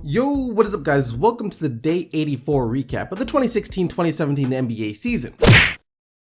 Yo, what is up guys? Welcome to the day 84 recap of the 2016-2017 NBA season.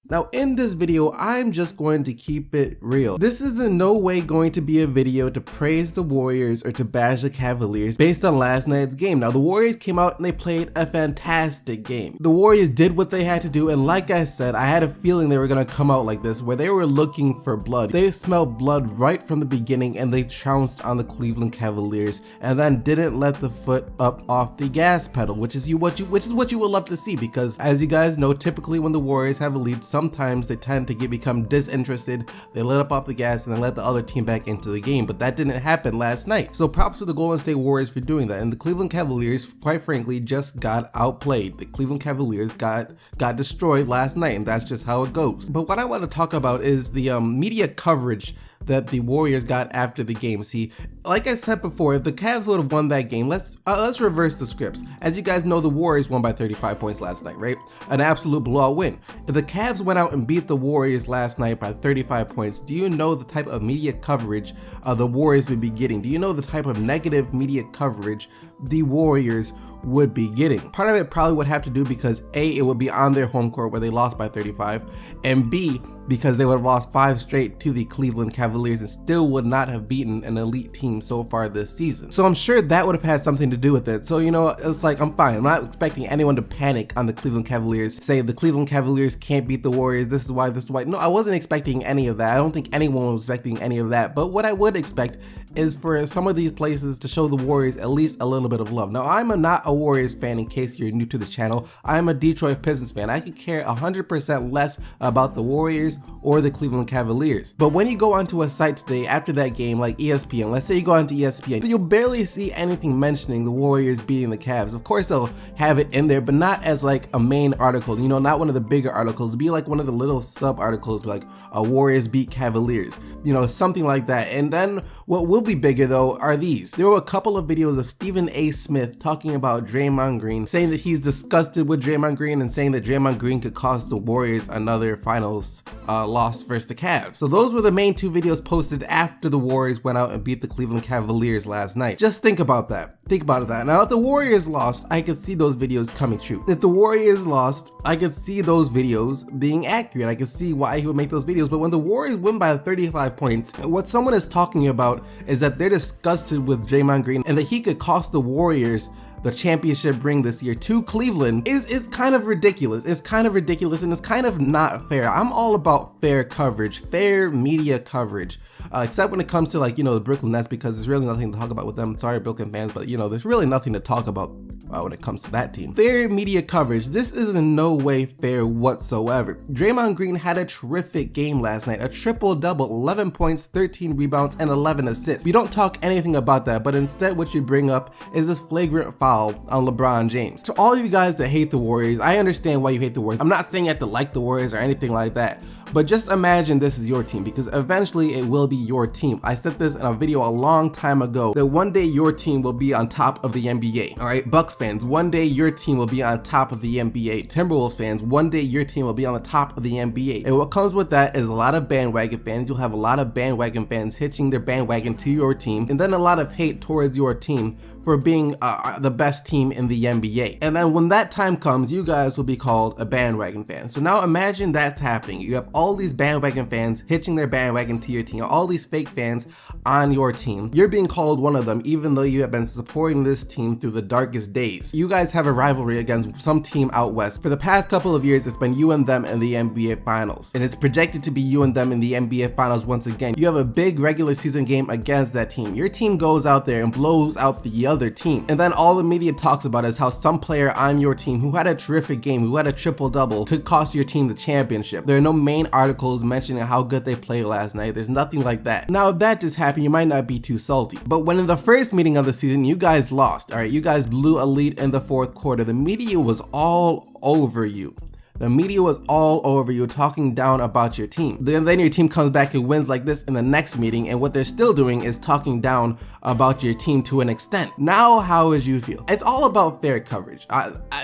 Now in this video, I'm just going to keep it real. This is in no way going to be a video to praise the Warriors or to bash the Cavaliers based on last night's game. Now the Warriors came out and they played a fantastic game. The Warriors did what they had to do, and like I said, I had a feeling they were going to come out like this, where they were looking for blood. They smelled blood right from the beginning and they trounced on the Cleveland Cavaliers and then didn't let the foot up off the gas pedal, which is what you would love to see, because as you guys know, typically when the Warriors have a lead, sometimes they tend to become disinterested. They let up off the gas and then let the other team back into the game, but that didn't happen last night. So props to the Golden State Warriors for doing that, and the Cleveland Cavaliers, quite frankly, just got outplayed. The Cleveland Cavaliers got destroyed last night, and that's just how it goes. But what I want to talk about is the media coverage that the Warriors got after the game. See, like I said before, if the Cavs would have won that game, let's reverse the scripts. As you guys know, the Warriors won by 35 points last night, right? An absolute blowout win. If the Cavs went out and beat the Warriors last night by 35 points, do you know the type of media coverage the Warriors would be getting? Do you know the type of negative media coverage the Warriors would be getting? Part of it probably would have to do because A, it would be on their home court where they lost by 35, and B, because they would have lost 5 straight to the Cleveland Cavaliers and still would not have beaten an elite team so far this season. So I'm sure that would have had something to do with it. So, you know, it's like, I'm fine. I'm not expecting anyone to panic on the Cleveland Cavaliers, say the Cleveland Cavaliers can't beat the Warriors, this is why. No, I wasn't expecting any of that. I don't think anyone was expecting any of that. But what I would expect is for some of these places to show the Warriors at least a little bit of love. Now, I'm not a Warriors fan, in case you're new to the channel. I'm a Detroit Pistons fan. I could care 100% less about the Warriors or the Cleveland Cavaliers. But when you go onto a site today after that game, like ESPN, let's say you go onto ESPN, you'll barely see anything mentioning the Warriors beating the Cavs. Of course, they'll have it in there, but not as like a main article, you know, not one of the bigger articles. It'll be like one of the little sub articles, like Warriors beat Cavaliers, you know, something like that. And then what will be bigger though are these. There were a couple of videos of Stephen A. Smith talking about Draymond Green, saying that he's disgusted with Draymond Green and saying that Draymond Green could cost the Warriors another finals loss versus the Cavs. So those were the main 2 videos posted after the Warriors went out and beat the Cleveland Cavaliers last night. Just think about that. Think about that. Now, if the Warriors lost, I could see those videos coming true. If the Warriors lost, I could see those videos being accurate. I could see why he would make those videos. But when the Warriors win by 35 points, what someone is talking about is that they're disgusted with Draymond Green and that he could cost the Warriors the championship ring this year to Cleveland is kind of ridiculous. It's kind of ridiculous and it's kind of not fair. I'm all about fair coverage, fair media coverage, except when it comes to, like, you know, the Brooklyn Nets, because there's really nothing to talk about with them. Sorry, Brooklyn fans, but you know, there's really nothing to talk about when it comes to that team. Fair media coverage. This is in no way fair whatsoever. Draymond Green had a terrific game last night, a triple-double, 11 points, 13 rebounds, and 11 assists. We don't talk anything about that, but instead what you bring up is this flagrant foul on LeBron James. To all of you guys that hate the Warriors, I understand why you hate the Warriors. I'm not saying you have to like the Warriors or anything like that, but just imagine this is your team, because eventually it will be your team. I said this in a video a long time ago, that one day your team will be on top of the NBA. All right, Bucks fans, one day your team will be on top of the NBA. Timberwolves fans, one day your team will be on the top of the NBA. And what comes with that is a lot of bandwagon fans. You'll have a lot of bandwagon fans hitching their bandwagon to your team, and then a lot of hate towards your team for being the best team in the NBA. And then when that time comes, you guys will be called a bandwagon fan. So now imagine that's happening. You have all these bandwagon fans hitching their bandwagon to your team, all these fake fans on your team. You're being called one of them, even though you have been supporting this team through the darkest days. You guys have a rivalry against some team out west. For the past couple of years, it's been you and them in the NBA Finals. And it's projected to be you and them in the NBA Finals once again. You have a big regular season game against that team. Your team goes out there and blows out the other team. And then all the media talks about is how some player on your team who had a terrific game, who had a triple-double, could cost your team the championship. There are no main articles mentioning how good they played last night. There's nothing like that. Now, if that just happened, you might not be too salty. But when in the first meeting of the season, you guys lost, all right? You guys blew a lead in the 4th quarter. The media was all over you. The media was all over you, talking down about your team. Then your team comes back and wins like this in the next meeting, and what they're still doing is talking down about your team to an extent. Now, how would you feel? It's all about fair coverage.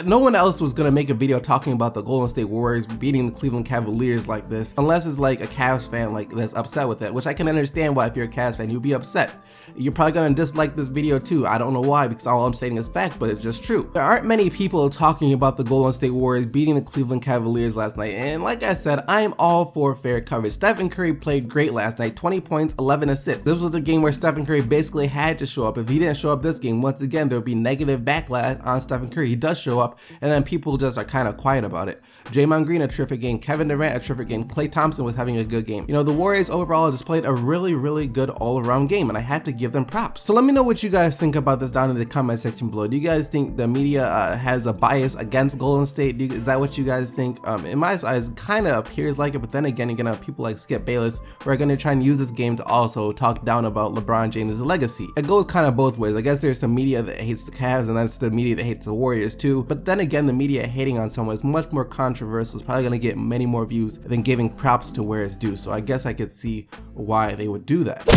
No one else was gonna make a video talking about the Golden State Warriors beating the Cleveland Cavaliers like this, unless it's like a Cavs fan like that's upset with it, which I can understand why if you're a Cavs fan, you'd be upset. You're probably gonna dislike this video too. I don't know why, because all I'm stating is fact, but it's just true. There aren't many people talking about the Golden State Warriors beating the Cleveland Cavaliers last night, and like I said, I am all for fair coverage. Stephen Curry played great last night, 20 points, 11 assists. This was a game where Stephen Curry basically had to show up. If he didn't show up this game, once again, there would be negative backlash on Stephen Curry. He does show up, and then people just are kind of quiet about it. Draymond Green, a terrific game. Kevin Durant, a terrific game. Klay Thompson was having a good game. You know, the Warriors overall just played a really good all-around game, and I had to give them props. So let me know what you guys think about this down in the comment section below. Do you guys think the media has a bias against Golden State? Is that what you guys think? In my eyes, it kind of appears like it, but then again, you're gonna have people like Skip Bayless who are gonna try and use this game to also talk down about LeBron James' legacy. It goes kind of both ways. I guess there's some media that hates the Cavs, and that's the media that hates the Warriors too. But then again, the media hating on someone is much more controversial. It's probably gonna get many more views than giving props to where it's due. So I guess I could see why they would do that.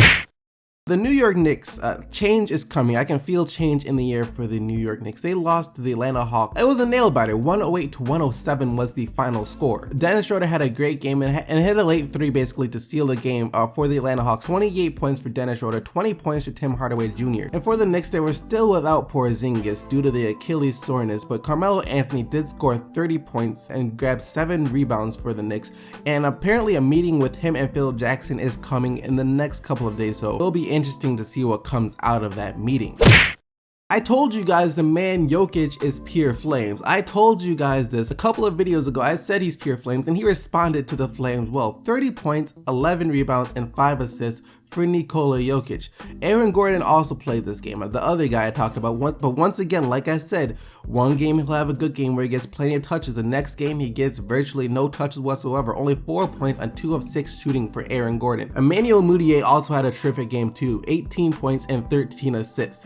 The New York Knicks, change is coming. I can feel change in the air for the New York Knicks. They lost to the Atlanta Hawks. It was a nail biter. 108-107 was the final score. Dennis Schroeder had a great game and hit a late three basically to seal the game for the Atlanta Hawks. 28 points for Dennis Schroeder, 20 points for Tim Hardaway Jr. And for the Knicks, they were still without Porzingis due to the Achilles soreness, but Carmelo Anthony did score 30 points and grabbed 7 rebounds for the Knicks. And apparently a meeting with him and Phil Jackson is coming in the next couple of days, so it'll be interesting to see what comes out of that meeting. I told you guys the man Jokic is pure flames. I told you guys this a couple of videos ago. I said he's pure flames, and he responded to the flames well. 30 points, 11 rebounds, and 5 assists for Nikola Jokic. Aaron Gordon also played this game, the other guy I talked about. But once again, like I said, one game he'll have a good game where he gets plenty of touches. The next game he gets virtually no touches whatsoever. Only 4 points on 2 of 6 shooting for Aaron Gordon. Emmanuel Mudiay also had a terrific game too. 18 points and 13 assists.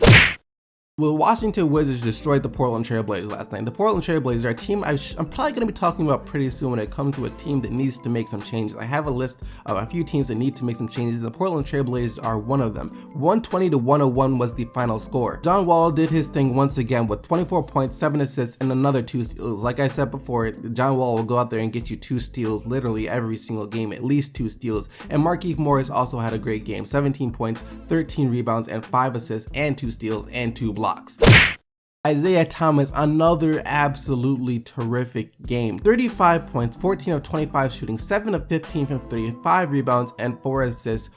Well, Washington Wizards destroyed the Portland Trail Blazers last night. The Portland Trail Blazers are a team I'm probably going to be talking about pretty soon when it comes to a team that needs to make some changes. I have a list of a few teams that need to make some changes. The Portland Trail Blazers are one of them. 120-101 was the final score. John Wall did his thing once again with 24 points, 7 assists, and another 2 steals. Like I said before, John Wall will go out there and get you 2 steals literally every single game, at least 2 steals. And Markieff Morris also had a great game. 17 points, 13 rebounds, and 5 assists, and 2 steals, and 2 blocks. Isaiah Thomas, another absolutely terrific game. 35 points, 14 of 25 shooting, 7 of 15 from 3, 5 rebounds, and 4 assists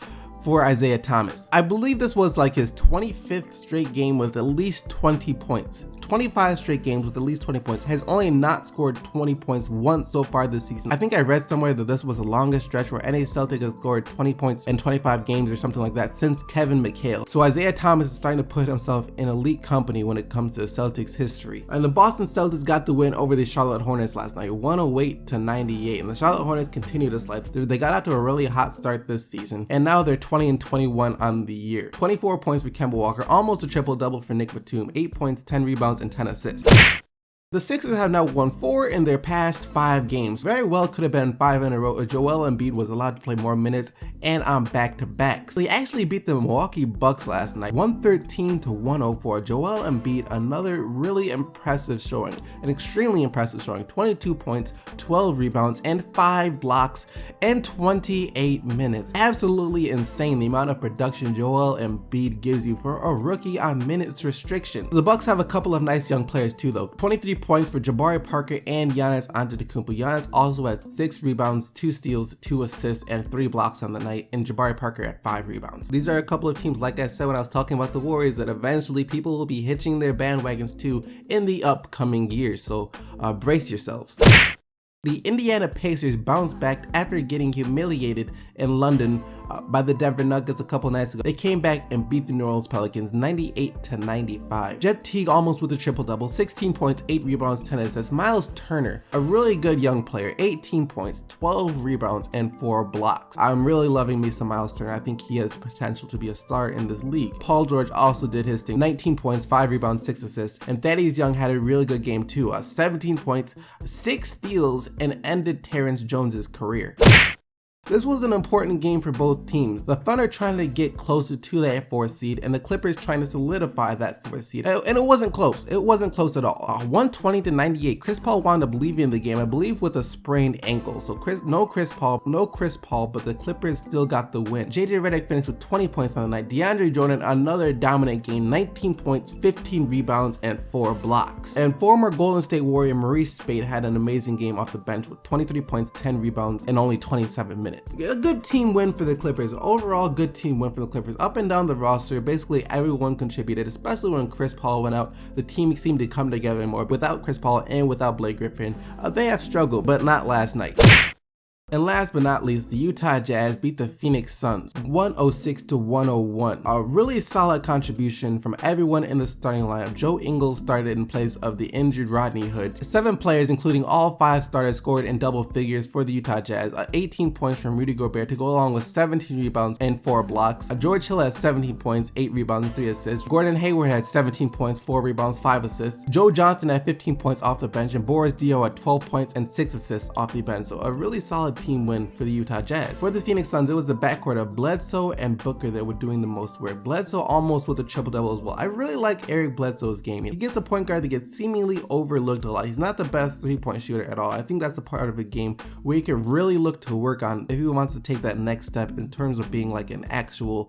for Isaiah Thomas. I believe this was like his 25th straight game with at least 20 points. 25 straight games with at least 20 points, has only not scored 20 points once so far this season. I think I read somewhere that this was the longest stretch where any Celtic has scored 20 points in 25 games or something like that since Kevin McHale. So Isaiah Thomas is starting to put himself in elite company when it comes to Celtics history. And the Boston Celtics got the win over the Charlotte Hornets last night, 108-98. And the Charlotte Hornets continue to slide. They got out to a really hot start this season, and now they're 20-21 on the year. 24 points for Kemba Walker, almost a triple-double for Nick Batum, 8 points, 10 rebounds, and 10 assists. The Sixers have now won 4 in their past 5 games. Very well could have been 5 in a row if Joel Embiid was allowed to play more minutes and on back-to-backs. They actually beat the Milwaukee Bucks last night, 113-104. Joel Embiid, another really impressive showing, an extremely impressive showing. 22 points, 12 rebounds, and 5 blocks in 28 minutes. Absolutely insane the amount of production Joel Embiid gives you for a rookie on minutes restriction. The Bucks have a couple of nice young players too though. 23 points for Jabari Parker and Giannis Antetokounmpo. Giannis also had 6 rebounds, 2 steals, 2 assists, and 3 blocks on the night, and Jabari Parker had 5 rebounds. These are a couple of teams, like I said when I was talking about the Warriors, that eventually people will be hitching their bandwagons to in the upcoming years, so brace yourselves. The Indiana Pacers bounced back after getting humiliated in London by the Denver Nuggets a couple nights ago. They came back and beat the New Orleans Pelicans 98-95. Jeff Teague almost with a triple-double, 16 points, 8 rebounds, 10 assists. Miles Turner, a really good young player, 18 points, 12 rebounds, and 4 blocks. I'm really loving me some Miles Turner. I think he has potential to be a star in this league. Paul George also did his thing, 19 points, 5 rebounds, 6 assists. And Thaddeus Young had a really good game too, 17 points, 6 steals, and ended Terrence Jones's career. This was an important game for both teams. The Thunder trying to get closer to that 4th seed and the Clippers trying to solidify that 4th seed. And it wasn't close. It wasn't close at all. 120-98. Chris Paul wound up leaving the game, I believe with a sprained ankle. So no Chris Paul, but the Clippers still got the win. JJ Redick finished with 20 points on the night. DeAndre Jordan, another dominant game, 19 points, 15 rebounds, and 4 blocks. And former Golden State Warrior Maurice Spade had an amazing game off the bench with 23 points, 10 rebounds, and only 27 minutes. A good team win for the Clippers. Overall, good team win for the Clippers. Up and down the roster, basically everyone contributed, especially when Chris Paul went out. The team seemed to come together more. Without Chris Paul and without Blake Griffin, they have struggled, but not last night. And last but not least, the Utah Jazz beat the Phoenix Suns 106-101. A really solid contribution from everyone in the starting lineup. Joe Ingles started in place of the injured Rodney Hood. 7 players, including all 5 starters, scored in double figures for the Utah Jazz. 18 points from Rudy Gobert to go along with 17 rebounds and 4 blocks. George Hill had 17 points, 8 rebounds, 3 assists. Gordon Hayward had 17 points, 4 rebounds, 5 assists. Joe Johnston had 15 points off the bench, and Boris Dio had 12 points and 6 assists off the bench. So a really solid team win for the Utah Jazz. For the Phoenix Suns, it was the backcourt of Bledsoe and Booker that were doing the most work. Bledsoe almost with a triple-double as well. I really like Eric Bledsoe's game. He gets a point guard that gets seemingly overlooked a lot. He's not the best 3-point shooter at all. I think that's a part of a game where he could really look to work on if he wants to take that next step in terms of being like an actual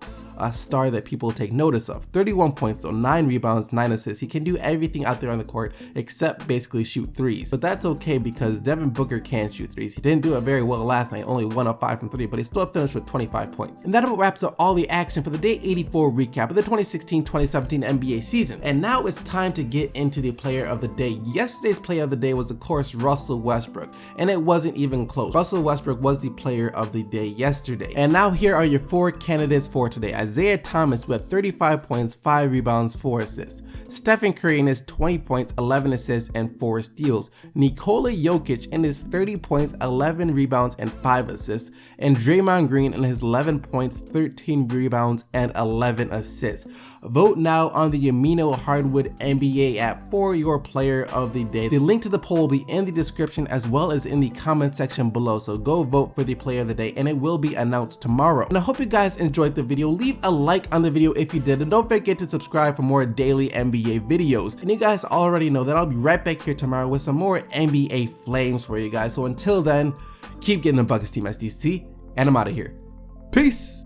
star that people take notice of. 31 points though, 9 rebounds, 9 assists. He can do everything out there on the court except basically shoot threes. But that's okay because Devin Booker can shoot threes. He didn't do it very well last night, only 1 of 5 from 3, but he still finished with 25 points. And that about wraps up all the action for the day 84 recap of the 2016-2017 NBA season. And now it's time to get into the player of the day. Yesterday's player of the day was of course Russell Westbrook, and it wasn't even close. Russell Westbrook was the player of the day yesterday. And now here are your 4 candidates for today. Isaiah Thomas with 35 points, 5 rebounds, 4 assists. Stephen Curry in his 20 points, 11 assists, and 4 steals. Nikola Jokic in his 30 points, 11 rebounds, and 5 assists. And Draymond Green in his 11 points, 13 rebounds, and 11 assists. Vote now on the Amino Hardwood NBA app for your player of the day. The link to the poll will be in the description as well as in the comment section below. So go vote for the player of the day and it will be announced tomorrow. And I hope you guys enjoyed the video. Leave a like on the video if you did, and don't forget to subscribe for more daily NBA videos. And you guys already know that I'll be right back here tomorrow with some more NBA flames for you guys. So until then, keep getting the buckets, Team SDC, and I'm out of here. Peace.